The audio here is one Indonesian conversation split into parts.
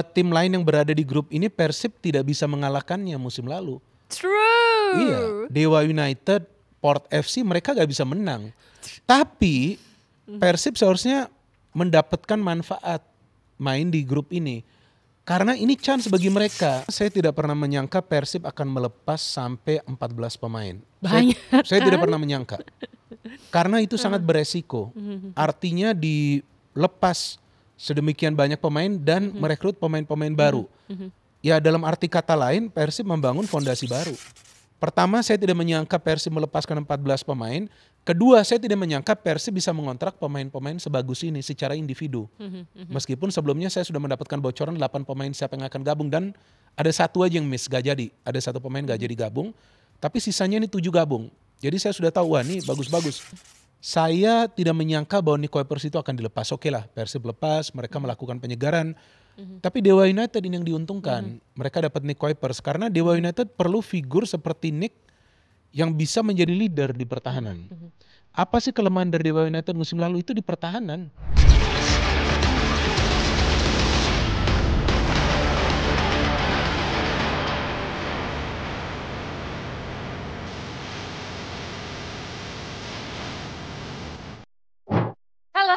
tim lain yang berada di grup ini Persib tidak bisa mengalahkannya musim lalu. True. Iya, Dewa United, Port FC mereka gak bisa menang. Tapi Persib seharusnya mendapatkan manfaat main di grup ini. Karena ini chance bagi mereka. Saya tidak pernah menyangka Persib akan melepas sampai 14 pemain. Banyak Saya tidak kan? pernah menyangka. Karena itu sangat beresiko. Artinya dilepas sedemikian banyak pemain dan merekrut pemain-pemain baru. Ya dalam arti kata lain Persib membangun fondasi baru. Pertama, saya tidak menyangka Persib melepaskan 14 pemain. Kedua, saya tidak menyangka Persib bisa mengontrak pemain-pemain sebagus ini secara individu. Meskipun sebelumnya saya sudah mendapatkan bocoran 8 pemain siapa yang akan gabung. Dan ada satu aja yang miss, gak jadi. Ada satu pemain gak jadi gabung. Tapi sisanya ini 7 gabung. Jadi saya sudah tahu, wah ini bagus-bagus. Saya tidak menyangka bahwa Nick Kuipers itu akan dilepas. Oke lah, Persib lepas, mereka melakukan penyegaran. Tapi Dewa United ini yang diuntungkan. Mereka dapat Nick Kuipers karena Dewa United perlu figur seperti Nick yang bisa menjadi leader di pertahanan. Apa sih kelemahan dari Dewa United musim lalu? Itu di pertahanan.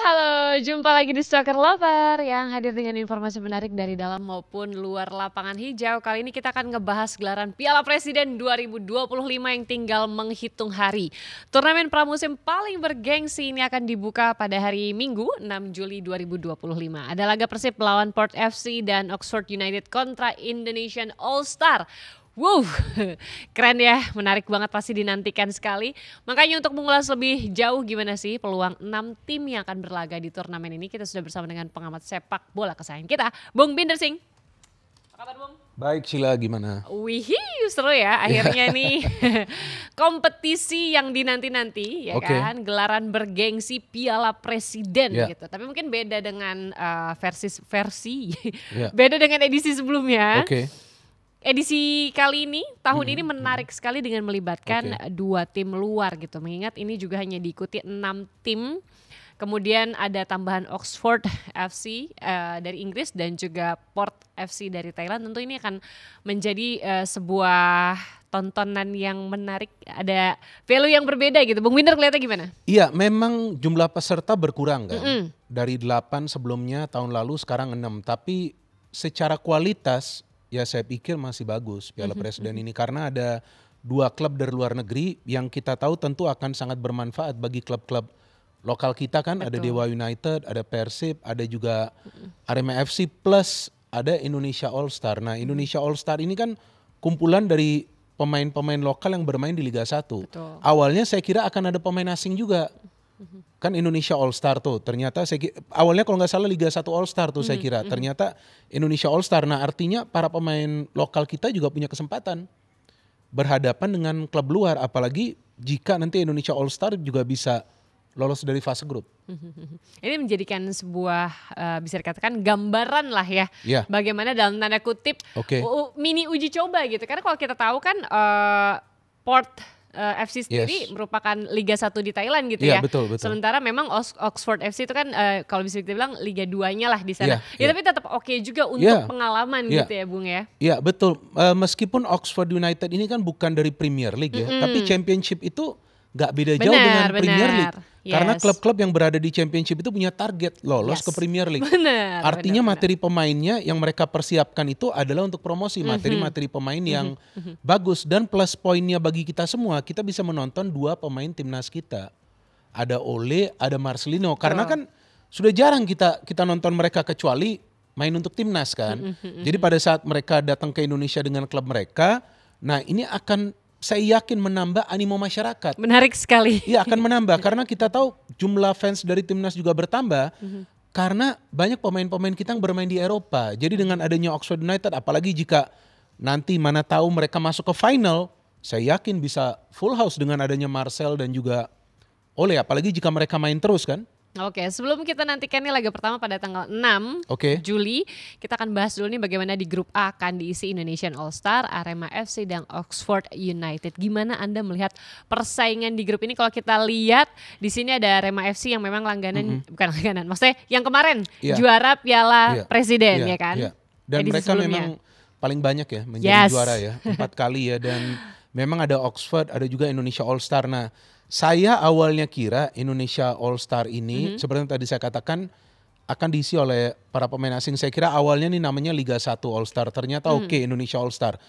Halo, jumpa lagi di Soccer Lover yang hadir dengan informasi menarik dari dalam maupun luar lapangan hijau. Kali ini kita akan ngebahas gelaran Piala Presiden 2025 yang tinggal menghitung hari. Turnamen pramusim paling bergengsi ini akan dibuka pada hari Minggu 6 Juli 2025. Ada laga Persib melawan Port FC dan Oxford United kontra Indonesian All Star. Wow, keren ya, menarik banget, pasti dinantikan sekali. Makanya untuk mengulas lebih jauh gimana sih peluang 6 tim yang akan berlaga di turnamen ini, kita sudah bersama dengan pengamat sepak bola kesayangan kita, Bung Binder Singh. Apa kabar Bung? Baik Sheila, gimana? Wih, seru ya akhirnya nih kompetisi yang dinanti-nanti ya kan, gelaran bergengsi Piala Presiden gitu. Tapi mungkin beda dengan versi beda dengan edisi sebelumnya. Edisi kali ini, tahun ini menarik sekali dengan melibatkan 2 tim luar gitu. Mengingat ini juga hanya diikuti 6 tim. Kemudian ada tambahan Oxford FC dari Inggris dan juga Port FC dari Thailand. Tentu ini akan menjadi sebuah tontonan yang menarik. Ada value yang berbeda gitu. Bung Binder kelihatannya gimana? Iya, memang jumlah peserta berkurang kan. Dari 8 sebelumnya tahun lalu, sekarang 6. Tapi secara kualitas ya saya pikir masih bagus Piala Presiden ini karena ada 2 klub dari luar negeri yang kita tahu tentu akan sangat bermanfaat bagi klub-klub lokal kita kan. Betul. Ada Dewa United, ada Persib, ada juga Arema FC plus ada Indonesia All Star. Nah Indonesia All Star ini kan kumpulan dari pemain-pemain lokal yang bermain di Liga 1. Betul. Awalnya saya kira akan ada pemain asing juga. Kan Indonesia All Star tuh ternyata awalnya kalau nggak salah Liga 1 All Star tuh saya kira ternyata Indonesia All Star. Nah artinya para pemain lokal kita juga punya kesempatan berhadapan dengan klub luar, apalagi jika nanti Indonesia All Star juga bisa lolos dari fase grup. Ini menjadikan sebuah bisa dikatakan gambaran lah ya, bagaimana dalam tanda kutip mini uji coba gitu. Karena kalau kita tahu kan Port FC sendiri merupakan Liga 1 di Thailand gitu ya. Betul. Sementara memang Oxford FC itu kan kalau bisa kita bilang Liga 2-nya lah di sana. Tapi tetap oke juga untuk pengalaman gitu ya Bung ya. Iya betul, meskipun Oxford United ini kan bukan dari Premier League ya. Tapi Championship itu gak beda jauh dengan Premier League. Karena klub-klub yang berada di Championship itu punya target lolos ke Premier League. Artinya materi pemainnya yang mereka persiapkan itu adalah untuk promosi materi-materi pemain yang bagus. Dan plus poinnya bagi kita semua, kita bisa menonton 2 pemain timnas kita. Ada Ole, ada Marcelino. Karena kan sudah jarang kita nonton mereka kecuali main untuk timnas kan. Jadi pada saat mereka datang ke Indonesia dengan klub mereka, nah ini akan saya yakin menambah animo masyarakat. Menarik sekali. Iya akan menambah karena kita tahu jumlah fans dari timnas juga bertambah karena banyak pemain-pemain kita yang bermain di Eropa. Jadi dengan adanya Oxford United, apalagi jika nanti mana tahu mereka masuk ke final, saya yakin bisa full house dengan adanya Marcel dan juga Ole. Apalagi jika mereka main terus kan. Oke, sebelum kita nantikan nih laga pertama pada tanggal 6 Juli, kita akan bahas dulu nih bagaimana di grup A akan diisi Indonesian All Star, Arema FC dan Oxford United. Gimana Anda melihat persaingan di grup ini? Kalau kita lihat di sini ada Arema FC yang memang langganan, bukan langganan, maksudnya yang kemarin juara Piala Presiden ya kan? Dan edisi mereka sebelumnya. memang paling banyak ya menjadi Yes. juara ya, 4 kali ya. Dan memang ada Oxford, ada juga Indonesia All Star. Nah, saya awalnya kira Indonesia All Star ini seperti yang tadi saya katakan akan diisi oleh para pemain asing. Saya kira awalnya nih namanya Liga 1 All Star. Ternyata oke, Indonesia All Star.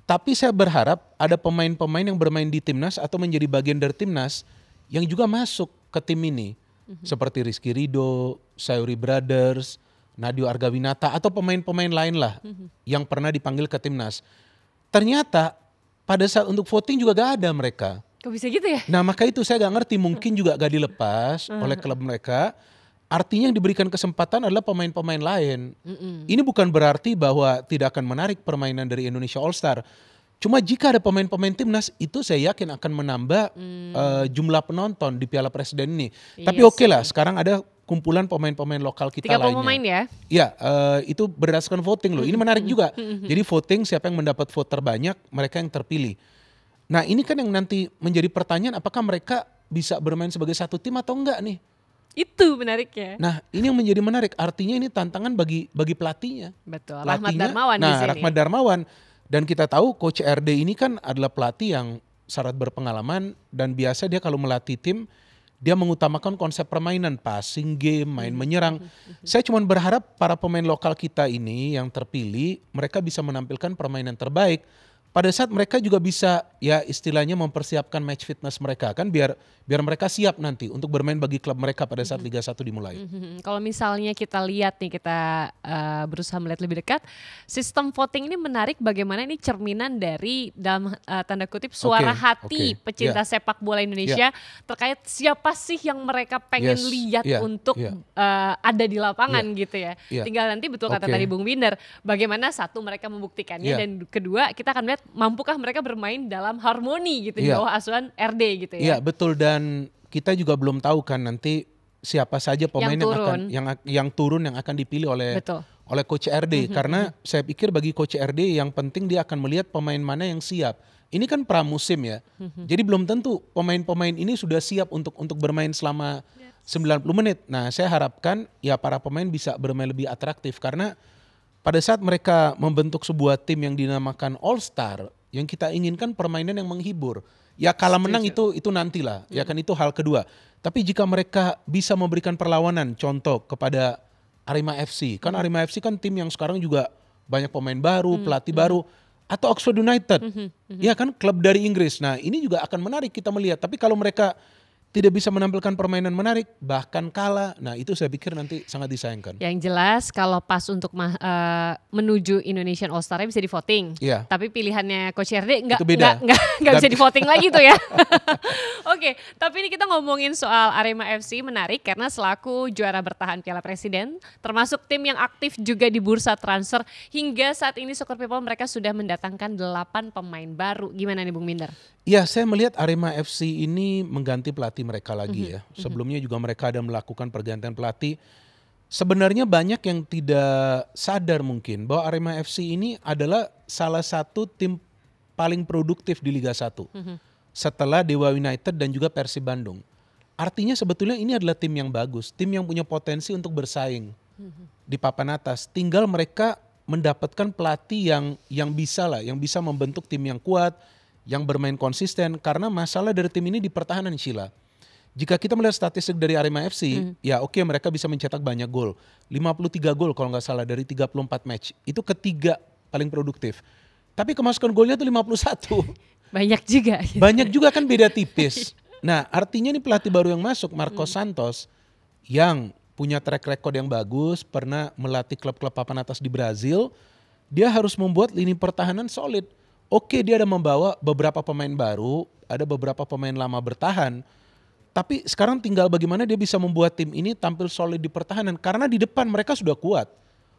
Tapi saya berharap ada pemain-pemain yang bermain di timnas atau menjadi bagian dari timnas yang juga masuk ke tim ini. Seperti Rizky Ridho, Sayuri Brothers, Nadio Argawinata atau pemain-pemain lain lah yang pernah dipanggil ke timnas. Ternyata pada saat untuk voting juga gak ada mereka. Kok bisa gitu ya? Nah maka itu saya gak ngerti, mungkin juga gak dilepas oleh klub mereka. Artinya yang diberikan kesempatan adalah pemain-pemain lain. Ini bukan berarti bahwa tidak akan menarik permainan dari Indonesia All Star. Cuma jika ada pemain-pemain timnas itu saya yakin akan menambah jumlah penonton di Piala Presiden ini. Tapi Iya oke lah, sekarang ada kumpulan pemain-pemain lokal kita 30 lainnya. pemain ya? Ya, itu berdasarkan voting loh. Ini menarik juga. Jadi voting siapa yang mendapat vote terbanyak, mereka yang terpilih. Nah ini kan yang nanti menjadi pertanyaan, apakah mereka bisa bermain sebagai satu tim atau enggak nih? Itu menariknya. Nah ini yang menjadi menarik. Artinya ini tantangan bagi pelatihnya. Betul. Rahmat Pelatihnya, Darmawan di sini. Rahmat Darmawan. Dan kita tahu Coach RD ini kan adalah pelatih yang syarat berpengalaman dan biasa dia kalau melatih tim dia mengutamakan konsep permainan, passing game, main menyerang. Saya cuma berharap para pemain lokal kita ini yang terpilih mereka bisa menampilkan permainan terbaik. Pada saat mereka juga bisa ya istilahnya mempersiapkan match fitness mereka kan biar mereka siap nanti untuk bermain bagi klub mereka pada saat Liga 1 dimulai. Kalau misalnya kita lihat nih, kita berusaha melihat lebih dekat, sistem voting ini menarik bagaimana ini cerminan dari dalam tanda kutip suara hati pecinta sepak bola Indonesia terkait siapa sih yang mereka pengen lihat untuk ada di lapangan gitu ya. Tinggal nanti betul kata tadi Bung Binder, bagaimana satu mereka membuktikannya dan kedua kita akan melihat mampukah mereka bermain dalam harmoni gitu di bawah asuhan RD gitu ya. Iya betul, dan kita juga belum tahu kan nanti siapa saja pemain yang turun yang akan dipilih oleh Coach RD. Karena saya pikir bagi Coach RD yang penting dia akan melihat pemain mana yang siap. Ini kan pramusim ya. Jadi belum tentu pemain-pemain ini sudah siap untuk bermain selama 90 menit. Nah, saya harapkan ya para pemain bisa bermain lebih atraktif karena pada saat mereka membentuk sebuah tim yang dinamakan All Star, yang kita inginkan permainan yang menghibur. Ya kalah menang itu nantilah, ya kan itu hal kedua. Tapi jika mereka bisa memberikan perlawanan, contoh kepada Arema FC, kan Arema FC kan tim yang sekarang juga banyak pemain baru, pelatih baru, atau Oxford United, ya kan klub dari Inggris. Nah ini juga akan menarik kita melihat. Tapi kalau mereka tidak bisa menampilkan permainan menarik, bahkan kalah, nah itu saya pikir nanti sangat disayangkan. Yang jelas kalau pas untuk menuju Indonesian All Star bisa di voting, tapi pilihannya Coach RD nggak bisa di voting lagi tuh ya. Oke, tapi ini kita ngomongin soal Arema FC menarik karena selaku juara bertahan Piala Presiden, termasuk tim yang aktif juga di bursa transfer, hingga saat ini Soccer People mereka sudah mendatangkan 8 pemain baru. Gimana nih Bung Minder? Ya, saya melihat Arema FC ini mengganti pelatih mereka lagi ya. Sebelumnya juga mereka ada melakukan pergantian pelatih. Sebenarnya banyak yang tidak sadar mungkin bahwa Arema FC ini adalah salah satu tim paling produktif di Liga 1. Setelah Dewa United dan juga Persib Bandung. Artinya sebetulnya ini adalah tim yang bagus, tim yang punya potensi untuk bersaing di papan atas. Tinggal mereka mendapatkan pelatih yang bisa lah, yang bisa membentuk tim yang kuat, yang bermain konsisten, karena masalah dari tim ini di pertahanan, Sheila. Jika kita melihat statistik dari Arema FC, ya oke, mereka bisa mencetak banyak gol. 53 gol kalau nggak salah dari 34 match. Itu ketiga paling produktif. Tapi kemasukan golnya tuh 51. Banyak juga. Banyak juga kan, beda tipis. Nah artinya nih pelatih baru yang masuk, Marcos Santos, yang punya track record yang bagus, pernah melatih klub-klub papan atas di Brazil, dia harus membuat lini pertahanan solid. Oke, dia ada membawa beberapa pemain baru, ada beberapa pemain lama bertahan. Tapi sekarang tinggal bagaimana dia bisa membuat tim ini tampil solid di pertahanan. Karena di depan mereka sudah kuat.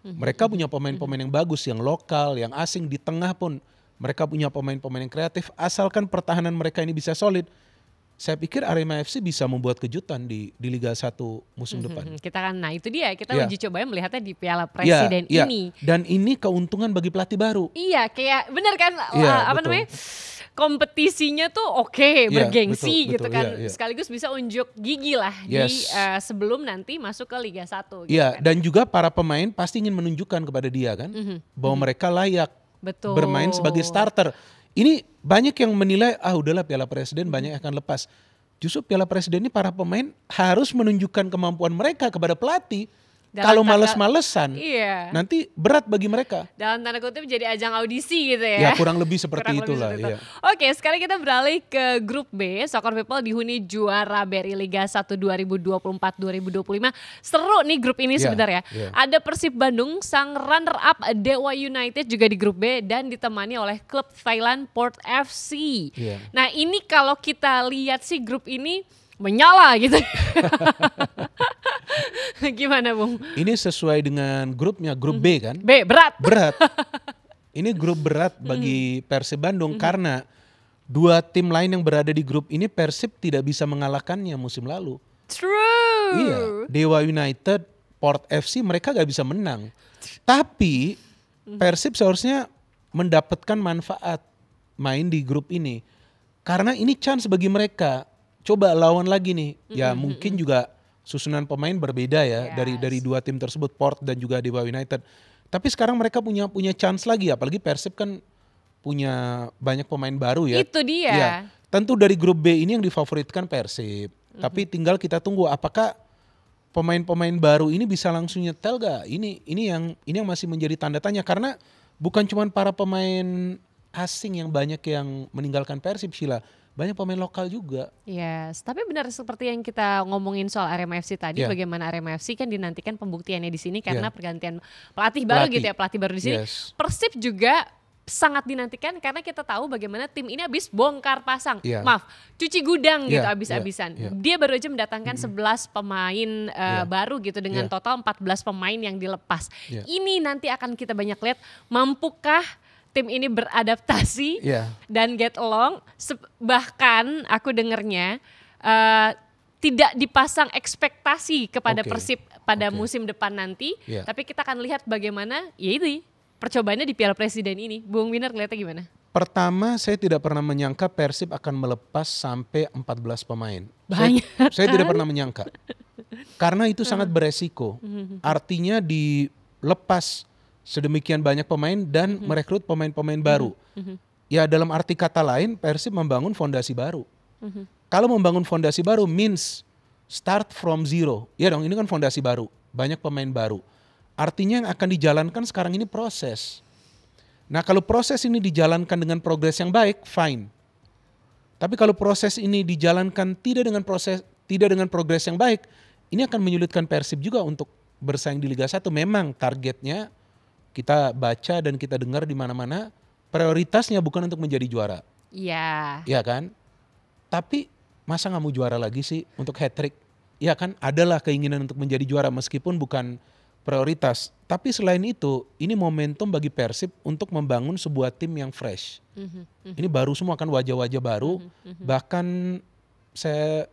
Mereka punya pemain-pemain yang bagus, yang lokal, yang asing. Di tengah pun mereka punya pemain-pemain yang kreatif. Asalkan pertahanan mereka ini bisa solid, saya pikir Arema FC bisa membuat kejutan di Liga 1 musim depan. Kita kan, nah itu dia, kita uji coba melihatnya di Piala Presiden ini. Dan ini keuntungan bagi pelatih baru. Iya, kayak bener kan, namanya kompetisinya tuh oke, Iya, bergengsi betul, gitu betul, kan. iya, iya. Sekaligus bisa unjuk gigi lah di Yes. sebelum nanti masuk ke Liga 1 gitu Iya, kan. dan juga para pemain pasti ingin menunjukkan kepada dia kan bahwa mereka layak Betul. bermain sebagai starter. Ini banyak yang menilai udahlah Piala Presiden banyak yang akan lepas. Justru Piala Presiden ini para pemain harus menunjukkan kemampuan mereka kepada pelatih. Dalam Kalau tanda- males-malesan, Iya. nanti berat bagi mereka. Dalam tanda kutip jadi ajang audisi gitu Ya ya. kurang lebih seperti Kurang lebih itulah. seperti itu. Ya. Oke, sekarang kita beralih ke grup B. Soccer People dihuni juara BRI Liga 1 2024-2025. Seru nih grup ini Ya, sebenarnya. ya. Ada Persib Bandung, sang runner up Dewa United juga di grup B dan ditemani oleh klub Thailand Port FC. Ya. Nah, ini kalau kita lihat sih grup ini menyala gitu. Gimana, Bung? Ini sesuai dengan grupnya, grup B kan? B, berat. Berat. Ini grup berat bagi Persib Bandung karena dua tim lain yang berada di grup ini Persib tidak bisa mengalahkannya musim lalu. True. Iya, Dewa United, Port FC mereka gak bisa menang. Tapi Persib seharusnya mendapatkan manfaat main di grup ini. Karena ini chance bagi mereka. Coba lawan lagi nih. Ya mungkin juga susunan pemain berbeda ya dari dua tim tersebut, Port dan juga Dewa United. Tapi sekarang mereka punya chance lagi, apalagi Persib kan punya banyak pemain baru ya. Itu dia. Ya, tentu dari grup B ini yang difavoritkan Persib. Tapi tinggal kita tunggu apakah pemain-pemain baru ini bisa langsung nyetel gak? Ini yang masih menjadi tanda tanya karena bukan cuma para pemain asing yang banyak yang meninggalkan Persib, Sheila. Banyak pemain lokal juga. Yes, tapi benar seperti yang kita ngomongin soal Arema FC tadi, Yeah. bagaimana Arema FC kan dinantikan pembuktiannya di sini karena Yeah. pergantian pelatih baru Pelatih. gitu ya, pelatih baru di sini. Yes. Persib juga sangat dinantikan karena kita tahu bagaimana tim ini habis bongkar pasang. Yeah. Maaf, cuci gudang gitu Yeah, habis-habisan. yeah, yeah. Dia baru aja mendatangkan 11 pemain baru gitu dengan Yeah. total 14 pemain yang dilepas. Yeah. Ini nanti akan kita banyak lihat mampukah tim ini beradaptasi Yeah. dan get along. Bahkan aku dengernya tidak dipasang ekspektasi kepada Oke. Persib pada Oke. musim depan nanti, Yeah. tapi kita akan lihat bagaimana ya ini percobaannya di Piala Presiden ini. Bung Winner ngeliatnya gimana? Pertama, saya tidak pernah menyangka Persib akan melepas sampai 14 pemain. Banyak, Saya tidak kan? pernah menyangka. Karena itu sangat beresiko. Artinya dilepas sedemikian banyak pemain dan merekrut pemain-pemain baru. Ya dalam arti kata lain Persib membangun fondasi baru. Kalau membangun fondasi baru means start from zero. Ya dong, ini kan fondasi baru. Banyak pemain baru. Artinya yang akan dijalankan sekarang ini proses. Nah kalau proses ini dijalankan dengan progres yang baik, fine. Tapi kalau proses ini dijalankan tidak dengan progres yang baik, ini akan menyulitkan Persib juga untuk bersaing di Liga 1. Memang targetnya kita baca dan kita dengar di mana-mana prioritasnya bukan untuk menjadi juara. Iya. Iya kan? Tapi masa nggak mau juara lagi sih untuk hat-trick? Iya kan? Adalah keinginan untuk menjadi juara meskipun bukan prioritas. Tapi selain itu, ini momentum bagi Persib untuk membangun sebuah tim yang fresh. Ini baru semua kan wajah-wajah baru. Bahkan saya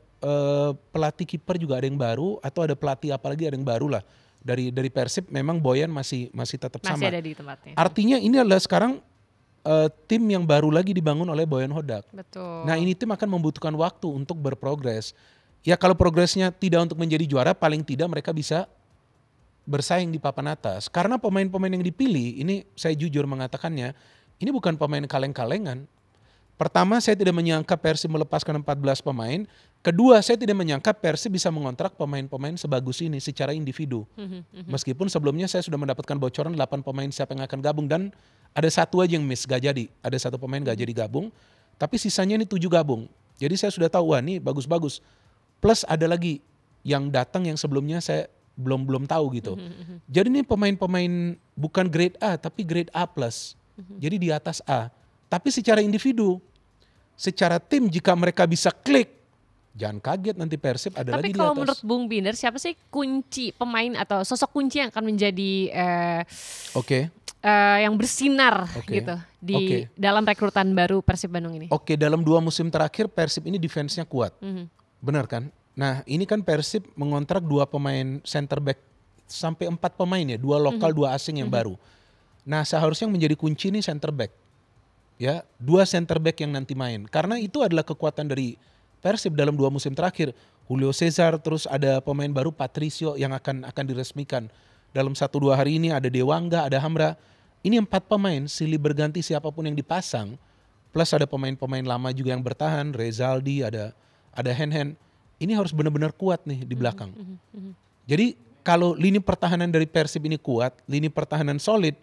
pelatih kiper juga ada yang baru atau ada pelatih apalagi ada yang baru lah. Dari Persib memang Boyan masih tetap sama. Masih ada di tempatnya. Artinya ini adalah sekarang tim yang baru lagi dibangun oleh Boyan Hodak. Betul. Nah ini tim akan membutuhkan waktu untuk berprogres. Ya kalau progresnya tidak untuk menjadi juara, paling tidak mereka bisa bersaing di papan atas. Karena pemain-pemain yang dipilih, ini saya jujur mengatakannya, ini bukan pemain kaleng-kalengan. Pertama, saya tidak menyangka Persib melepaskan 14 pemain. Kedua, saya tidak menyangka Persib bisa mengontrak pemain-pemain sebagus ini secara individu. Meskipun sebelumnya saya sudah mendapatkan bocoran 8 pemain siapa yang akan gabung dan ada satu aja yang miss, gak jadi. Ada satu pemain gak jadi gabung, tapi sisanya ini 7 gabung. Jadi saya sudah tahu, wah ini bagus-bagus. Plus ada lagi yang datang yang sebelumnya saya belum tahu gitu. Jadi ini pemain-pemain bukan grade A tapi grade A+. Jadi di atas A. Tapi secara individu, secara tim jika mereka bisa klik, jangan kaget nanti Persib ada Tapi lagi di atas. kalau menurut Bung Binder, siapa sih kunci pemain atau sosok kunci yang akan menjadi Oke. yang bersinar Oke. gitu di dalam rekrutan baru Persib Bandung ini? Oke, dalam 2 musim terakhir Persib ini defense-nya kuat. Benar kan? Nah ini kan Persib mengontrak 2 pemain center back sampai 4 pemain ya, 2 lokal 2 asing yang baru. Nah seharusnya yang menjadi kunci ini center back. ya, 2 center back yang nanti main. Karena itu adalah kekuatan dari Persib dalam 2 musim terakhir. Julio Cesar, terus ada pemain baru Patricio yang akan diresmikan. Dalam 1-2 hari ini ada Dewangga, ada Hamra. Ini 4 pemain silih berganti siapapun yang dipasang. Plus ada pemain-pemain lama juga yang bertahan, Rezaldi, ada Hen-Hen. Ini harus benar-benar kuat nih di belakang. Jadi kalau lini pertahanan dari Persib ini kuat, lini pertahanan solid,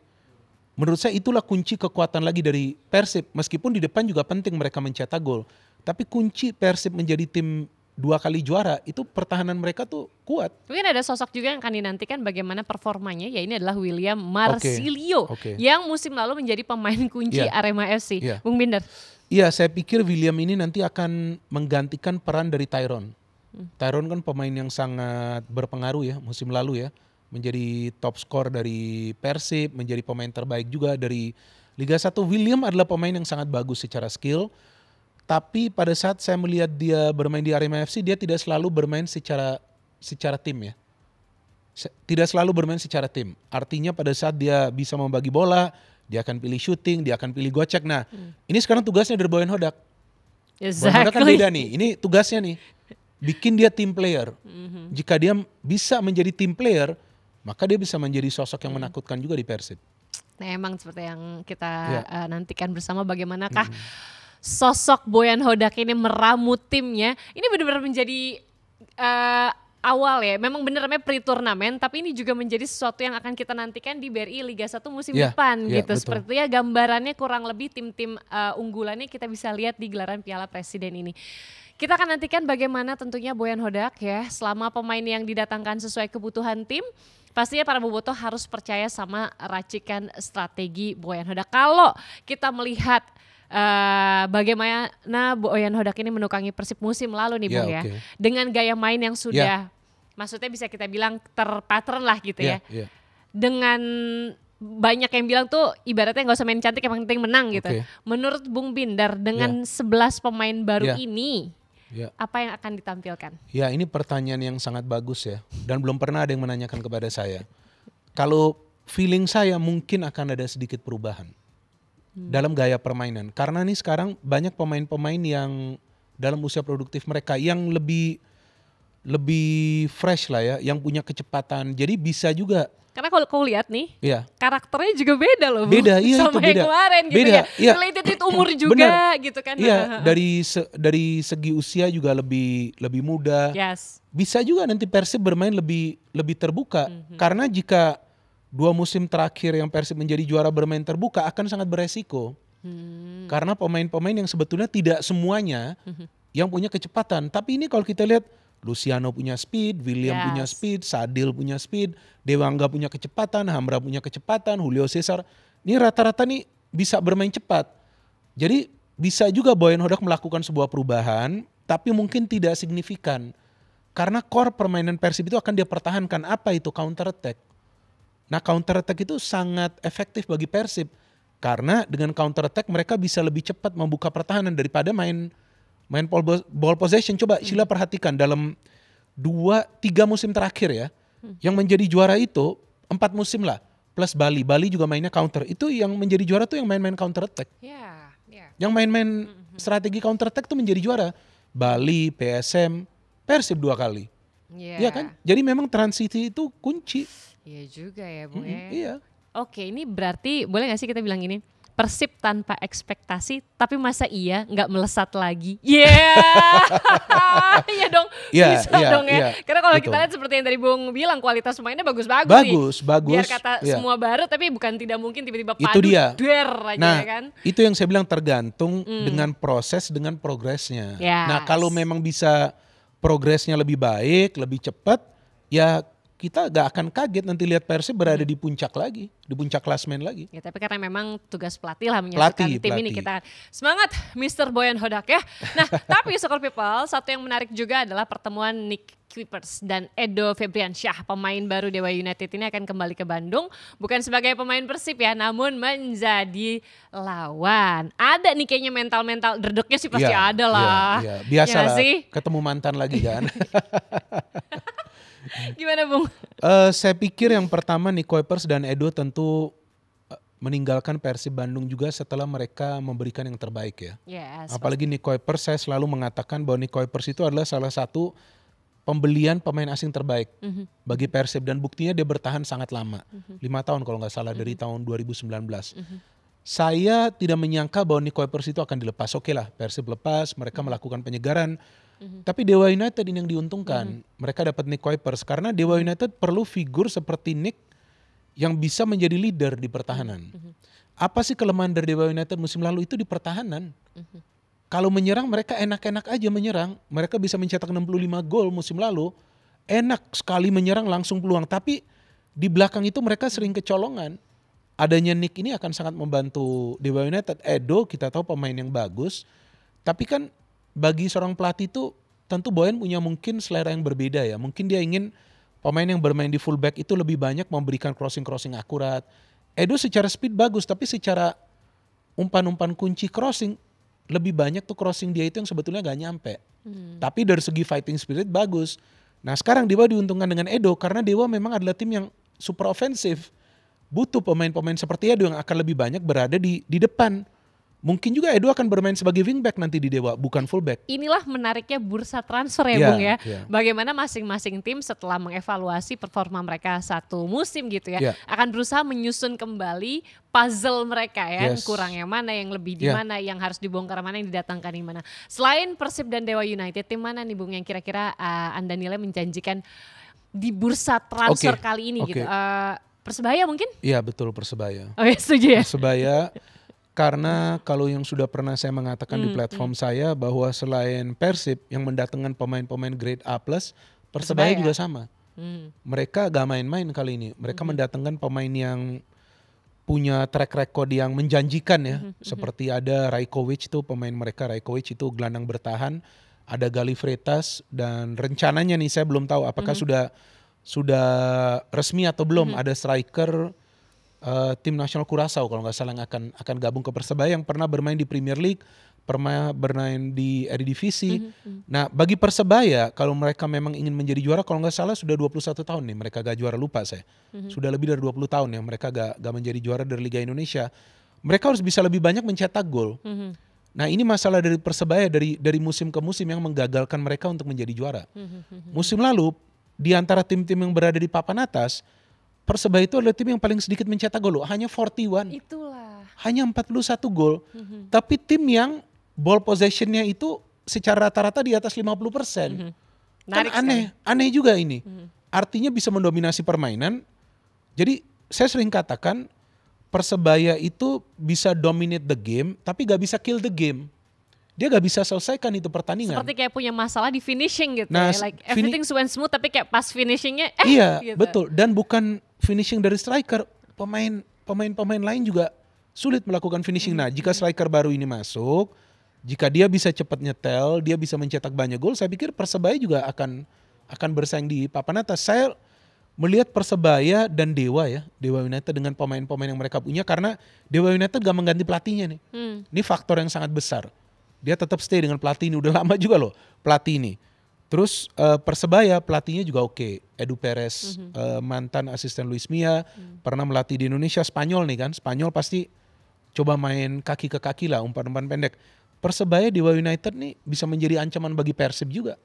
menurut saya itulah kunci kekuatan lagi dari Persib. Meskipun di depan juga penting mereka mencetak gol. Tapi kunci Persib menjadi tim 2 kali juara, itu pertahanan mereka tuh kuat. Mungkin ada sosok juga yang akan dinantikan bagaimana performanya, ya ini adalah William Marsilio. Yang musim lalu menjadi pemain kunci Arema FC. Bung Binder. Iya, saya pikir William ini nanti akan menggantikan peran dari Tyron. Tyron kan pemain yang sangat berpengaruh ya musim lalu ya. Menjadi top skor dari Persib, menjadi pemain terbaik juga dari Liga 1. William adalah pemain yang sangat bagus secara skill. Tapi pada saat saya melihat dia bermain di Arema FC, dia tidak selalu bermain secara tim ya. Tidak selalu bermain secara tim. Artinya pada saat dia bisa membagi bola, dia akan pilih shooting, dia akan pilih gocek. Nah, ini sekarang tugasnya dari Boyan Hodak. Boyan Hodak kan beda nih. Ini tugasnya nih, bikin dia team player. Jika dia bisa menjadi team player, maka dia bisa menjadi sosok yang menakutkan juga di Persib. Nah, emang seperti yang kita nantikan bersama bagaimanakah sosok Boyan Hodak ini meramu timnya. Ini benar-benar menjadi awal ya. Memang benar namanya pre-turnamen, tapi ini juga menjadi sesuatu yang akan kita nantikan di BRI Liga 1 musim depan gitu. Betul. Sepertinya gambarannya kurang lebih tim-tim unggulannya kita bisa lihat di gelaran Piala Presiden ini. Kita akan nantikan bagaimana tentunya Boyan Hodak ya, selama pemain yang didatangkan sesuai kebutuhan tim. Pastinya para bobotoh harus percaya sama racikan strategi Boyan Hodak. Kalau kita melihat bagaimana Boyan Hodak ini menukangi Persib musim lalu nih Bung ya. Dengan gaya main yang sudah maksudnya bisa kita bilang terpattern lah gitu ya. Dengan banyak yang bilang tuh ibaratnya gak usah main cantik, yang penting menang gitu. Menurut Bung Binder dengan 11 pemain baru ini, apa yang akan ditampilkan? Ya, ini pertanyaan yang sangat bagus ya. Dan belum pernah ada yang menanyakan kepada saya. Kalau feeling saya mungkin akan ada sedikit perubahan dalam gaya permainan. Karena nih sekarang banyak pemain-pemain yang dalam usia produktif mereka yang lebih fresh lah ya, yang punya kecepatan. Jadi bisa juga. Karena kalau kau lihat nih, karakternya juga beda loh Bu. Beda, iya sama itu beda. Yang kemarin gitu beda, ya. Related itu umur juga gitu kan. Iya, dari segi usia juga lebih muda. Bisa juga nanti Persib bermain lebih terbuka. Karena jika 2 musim terakhir yang Persib menjadi juara bermain terbuka akan sangat beresiko. Karena pemain-pemain yang sebetulnya tidak semuanya yang punya kecepatan. Tapi ini kalau kita lihat Luciano punya speed, William punya speed, Sadil punya speed, Dewangga punya kecepatan, Hamra punya kecepatan, Julio Cesar. Ini rata-rata nih bisa bermain cepat. Jadi bisa juga Boyan Hodak melakukan sebuah perubahan, tapi mungkin tidak signifikan. Karena core permainan Persib itu akan dia pertahankan. Apa itu? Counter attack. Nah, counter attack itu sangat efektif bagi Persib. Karena dengan counter attack mereka bisa lebih cepat membuka pertahanan daripada main ball possession. Coba Sheila perhatikan dalam 2-3 musim terakhir ya. Yang menjadi juara itu 4 musim lah. Plus Bali. Bali juga mainnya counter. Itu yang menjadi juara tuh yang main-main counter attack. Yang main-main strategi counter attack tuh menjadi juara. Bali, PSM, Persib 2 kali. Iya kan? Jadi memang transisi itu kunci. Iya juga ya Bung ya. Iya. Oke, ini berarti boleh gak sih kita bilang ini? Persib tanpa ekspektasi, tapi masa iya nggak melesat lagi? Iya dong, bisa dong ya. Karena kalau kita lihat seperti yang tadi Bung bilang, kualitas pemainnya bagus-bagus nih. Bagus. Biar kata semua baru, tapi bukan tidak mungkin tiba-tiba padu itu dia. Aja nah, ya kan. Itu yang saya bilang tergantung dengan proses, dengan progresnya. Nah, kalau memang bisa progresnya lebih baik, lebih cepat, ya kita gak akan kaget nanti lihat Persib berada di puncak lagi, di puncak klasmen lagi. Ya, tapi karena memang tugas pelatih lah menyatukan tim ini, kita semangat Mr. Boyan Hodak ya. Nah, tapi Soccer People, satu yang menarik juga adalah pertemuan Nick Kuipers dan Edo Febriansyah, pemain baru Dewa United ini akan kembali ke Bandung, bukan sebagai pemain Persib ya, namun menjadi lawan. Ada nih kayaknya mental-mental derdeknya sih pasti ada lah. Iya. Biasa lah, ketemu mantan lagi kan. Gimana Bung? Saya pikir yang pertama Nick Kuipers dan Edo tentu meninggalkan Persib Bandung juga setelah mereka memberikan yang terbaik ya. Yes, Apalagi Nick Kuipers, saya selalu mengatakan bahwa Nick Kuipers itu adalah salah satu pembelian pemain asing terbaik bagi Persib dan buktinya dia bertahan sangat lama. 5 tahun kalau nggak salah dari tahun 2019. Saya tidak menyangka bahwa Nick Kuipers itu akan dilepas. Oke lah, Persib lepas, mereka melakukan penyegaran. Tapi Dewa United ini yang diuntungkan. Mereka dapat Nick Kuipers karena Dewa United perlu figur seperti Nick yang bisa menjadi leader di pertahanan. Apa sih kelemahan dari Dewa United musim lalu itu di pertahanan? Kalau menyerang mereka enak-enak aja menyerang. Mereka bisa mencetak 65 gol musim lalu. Enak sekali menyerang langsung peluang. Tapi di belakang itu mereka sering kecolongan. Adanya Nick ini akan sangat membantu Dewa United. Edo kita tahu pemain yang bagus. Tapi kan bagi seorang pelatih itu tentu Boyan punya mungkin selera yang berbeda ya. Mungkin dia ingin pemain yang bermain di fullback itu lebih banyak memberikan crossing-crossing akurat. Edo secara speed bagus, tapi secara umpan-umpan kunci crossing, lebih banyak tuh crossing dia itu yang sebetulnya gak nyampe. Tapi dari segi fighting spirit bagus. Nah sekarang Dewa diuntungkan dengan Edo, karena Dewa memang adalah tim yang super ofensif. Butuh pemain-pemain seperti Edo yang akan lebih banyak berada di depan. Mungkin juga Edo akan bermain sebagai wingback nanti di Dewa, bukan fullback. Inilah menariknya bursa transfer ya Bung ya. Bagaimana masing-masing tim setelah mengevaluasi performa mereka satu musim gitu ya. Akan berusaha menyusun kembali puzzle mereka ya. Kurang yang mana, yang lebih di mana, yang harus dibongkar mana, yang didatangkan di mana. Selain Persib dan Dewa United, tim mana nih Bung yang kira-kira Anda nilai menjanjikan di bursa transfer kali ini gitu. Persebaya mungkin? Iya betul, Persebaya. Oh ya, setuju ya? Persebaya. Karena kalau yang sudah pernah saya mengatakan di platform saya bahwa selain Persib yang mendatangkan pemain-pemain grade A+, Persebaya juga sama. Mereka gak main-main kali ini. Mereka mendatangkan pemain yang punya track record yang menjanjikan ya. Seperti ada Rajkovic itu pemain mereka, Rajkovic itu gelandang bertahan. Ada Galih Freitas dan rencananya nih saya belum tahu apakah sudah resmi atau belum ada striker tim nasional Curaçao kalau nggak salah yang akan gabung ke Persebaya yang pernah bermain di Premier League, pernah bermain di Eredivisie. Nah bagi Persebaya kalau mereka memang ingin menjadi juara, kalau nggak salah sudah 21 tahun nih mereka gak juara, lupa saya. Sudah lebih dari 20 tahun ya mereka gak menjadi juara dari Liga Indonesia. Mereka harus bisa lebih banyak mencetak gol. Nah ini masalah dari Persebaya dari musim ke musim yang menggagalkan mereka untuk menjadi juara. Musim lalu di antara tim-tim yang berada di papan atas, Persebaya itu adalah tim yang paling sedikit mencetak gol, hanya 41. Itulah. Hanya 41 gol. Tapi tim yang ball possession-nya itu secara rata-rata di atas 50%. Kan aneh juga ini. Artinya bisa mendominasi permainan. Jadi saya sering katakan Persebaya itu bisa dominate the game, tapi gak bisa kill the game. Dia gak bisa selesaikan itu pertandingan. Seperti kayak punya masalah di finishing gitu ya. Like everything went smooth tapi kayak pas finishingnya iya gitu. Betul. Dan bukan finishing dari striker. Pemain lain juga sulit melakukan finishing. Nah jika striker baru ini masuk, jika dia bisa cepat nyetel, dia bisa mencetak banyak gol, saya pikir Persebaya juga akan bersaing di papan atas. Saya melihat Persebaya dan Dewa United dengan pemain-pemain yang mereka punya, karena Dewa United gak mengganti pelatihnya nih. Ini faktor yang sangat besar. Dia tetap stay dengan pelatih ini, udah lama juga loh pelatih ini. Terus Persebaya pelatihnya juga oke. Edu Perez, mantan asisten Luis Milla, pernah melatih di Indonesia, Spanyol nih kan. Spanyol pasti coba main kaki ke kaki lah, umpan-umpan pendek. Persebaya Dewa United nih bisa menjadi ancaman bagi Persib juga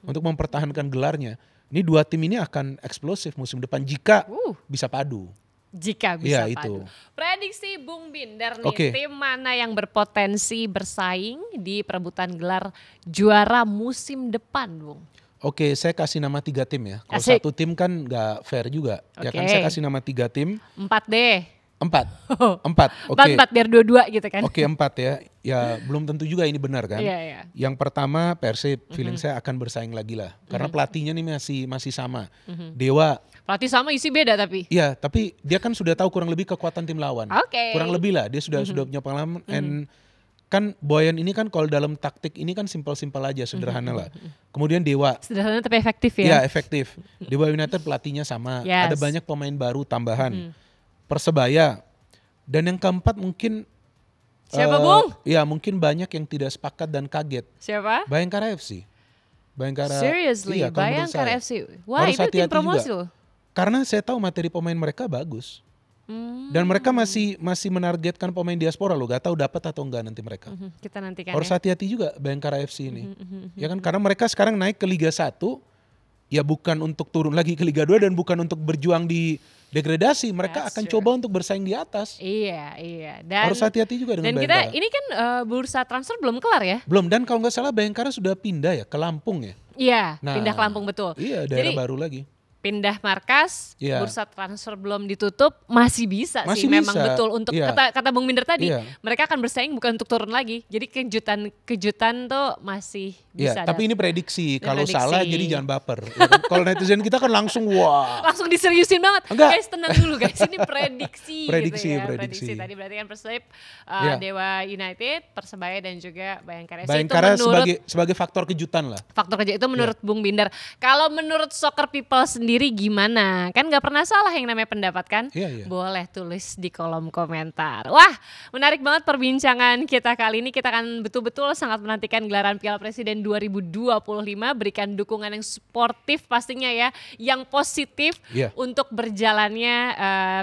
untuk mempertahankan gelarnya. Ini dua tim ini akan eksplosif musim depan jika bisa padu. Jika bisa Itu. padu. Prediksi Bung Binder nih, tim mana yang berpotensi bersaing di perebutan gelar juara musim depan, Bung? Oke, saya kasih nama 3 tim ya. Kalau satu tim kan gak fair juga. Ya kan saya kasih nama 3 tim. 4 deh. 4. Oke. 4 biar 2-2 gitu kan. Oke, 4 ya. Ya belum tentu juga ini benar kan. Iya. Yang pertama Persib, feeling saya akan bersaing lagi lah. Karena pelatihnya nih masih sama. Dewa. Pelatih sama isi beda tapi. Iya, tapi dia kan sudah tahu kurang lebih kekuatan tim lawan. Kurang lebih lah, dia sudah punya pengalaman. And kan Boyan ini kan kalau dalam taktik ini kan simpel-simpel aja, sederhana lah. Kemudian Dewa. Sederhana tapi efektif ya. Iya, efektif. Dewa United pelatihnya sama. Ada banyak pemain baru tambahan. Persebaya. Dan yang keempat mungkin siapa Bung? Ya mungkin banyak yang tidak sepakat dan kaget. Siapa? Bayangkara FC. Seriously, Bayangkara FC. Wah, itu tim promosi loh. Karena saya tahu materi pemain mereka bagus. Dan mereka masih menargetkan pemain diaspora loh, gak tahu dapat atau enggak nanti mereka. Kita nantikan Harus ya. hati-hati juga Bayangkara FC ini. Ya kan, karena mereka sekarang naik ke Liga 1, ya bukan untuk turun lagi ke Liga 2 dan bukan untuk berjuang di degradasi, mereka That's akan true. coba untuk bersaing di atas. Iya. Dan Harus hati-hati juga dengan kita Bayangkara. ini kan bursa transfer belum kelar ya? Belum, dan kalau nggak salah Bayangkara sudah pindah ya ke Lampung ya. Iya, Nah, pindah ke Lampung betul. Iya, daerah Jadi baru lagi. pindah markas, Iya. bursa transfer belum ditutup, masih bisa Masih sih memang bisa. betul untuk Iya. kata Bung Minder tadi, Iya. mereka akan bersaing bukan untuk turun lagi. Jadi kejutan tuh masih bisa. Iya, tapi ini prediksi. Ini Kalau prediksi. salah jadi jangan baper. Ya kan? Kalau netizen kita kan langsung wah. langsung diseriusin banget. Enggak. Guys, tenang dulu guys. Ini prediksi Prediksi, gitu ya. prediksi. Tadi berarti kan Persib, Iya. Dewa United, Persebaya dan juga Bayangkara FC. Bayangkara Itu menurut sebagai faktor kejutan lah. faktor kerja itu menurut Bung Binder. Kalau menurut Soccer People sendiri gimana? Kan nggak pernah salah yang namanya pendapat kan? Iya. Boleh tulis di kolom komentar. Wah, menarik banget perbincangan kita kali ini. Kita akan betul-betul sangat menantikan gelaran Piala Presiden 2025. Berikan dukungan yang sportif pastinya ya, yang positif Iya. untuk berjalannya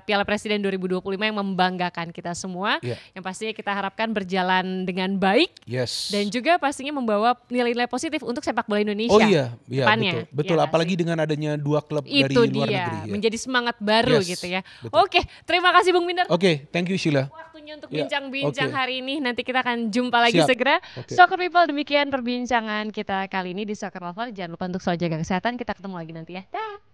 Piala Presiden 2025 yang membanggakan kita semua. Iya. Yang pastinya kita harapkan berjalan dengan baik. Yes. Dan juga pastinya membawa nilai-nilai positif untuk sepak bola Indonesia. Oh iya, depannya. betul. Iya Apalagi nggak sih? dengan adanya 2 klub dari Itu luar dia, negeri. Ya. menjadi semangat baru Yes, gitu ya. betul. Oke, terima kasih Bung Minder. Oke, thank you Sheila. Waktunya untuk Ya, bincang-bincang oke. hari ini. Nanti kita akan jumpa lagi Siap. segera. Oke. Soccer People, demikian perbincangan kita kali ini di Soccer Lover. Jangan lupa untuk selalu jaga kesehatan. Kita ketemu lagi nanti ya. Dah.